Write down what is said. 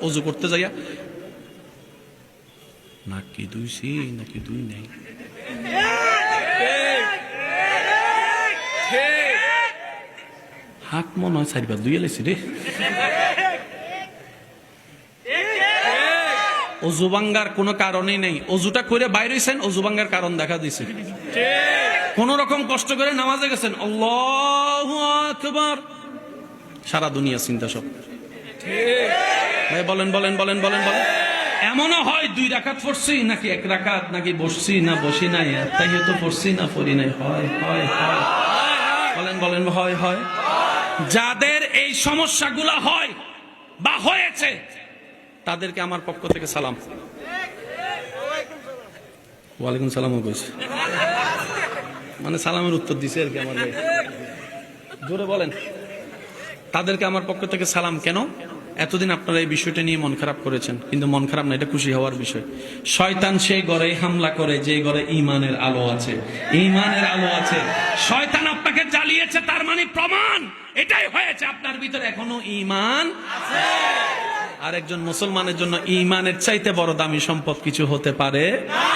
অজু করতে যাইয়া নাকি দুইছি নাকি দুই নেই, হাত মনে হয় চারিবার দুই এলেছি রে। অজু ভাঙ্গার কোনো কারণই নেই, অজুটা করে বাইরে হইছেন, অজু ভাঙ্গার কারণ দেখা দিছে। কোন রকম কষ্ট করে নামাজে গেছেন, আল্লাহু আকবার, সারা দুনিয়া চিন্তা সব। ভাই বলেন বলেন বলেন বলেন বলেন, এমনও হয় 2 রাকাত পড়ছি নাকি 1 রাকাত, নাকি বসছি না বসি নাই, তাহিয়াত পড়ছি না পড়ি নাই, হয় হয় হয়, বলেন বলেন, হয় হয়। যাদের এই সমস্যাগুলো হয় বা হয়েছে তাদেরকে আমার পক্ষ থেকে সালাম। ওয়ালাইকুম সালামও কইছে, মানে সালামের উত্তর দিছে আর কি আমার ভাই, জোরে বলেন। তাদেরকে আমার পক্ষ থেকে সালাম। কেন? এতদিন আপনারা এই বিষয়টা নিয়ে মন খারাপ করেছেন, কিন্তু মন খারাপ না, এটা খুশি হওয়ার বিষয়। শয়তান সেই ঘরে হামলা করে যে ঘরে ঈমানের আলো আছে, ঈমানের আলো আছে। শয়তান আপনাকে জ্বালিয়েছে, তার মানে প্রমাণ এটাই হয়েছে আপনার ভিতরে এখনো ঈমান আছে। আর একজন মুসলমানের জন্য ঈমানের চাইতে বড় দামি সম্পদ কিছু হতে পারে না।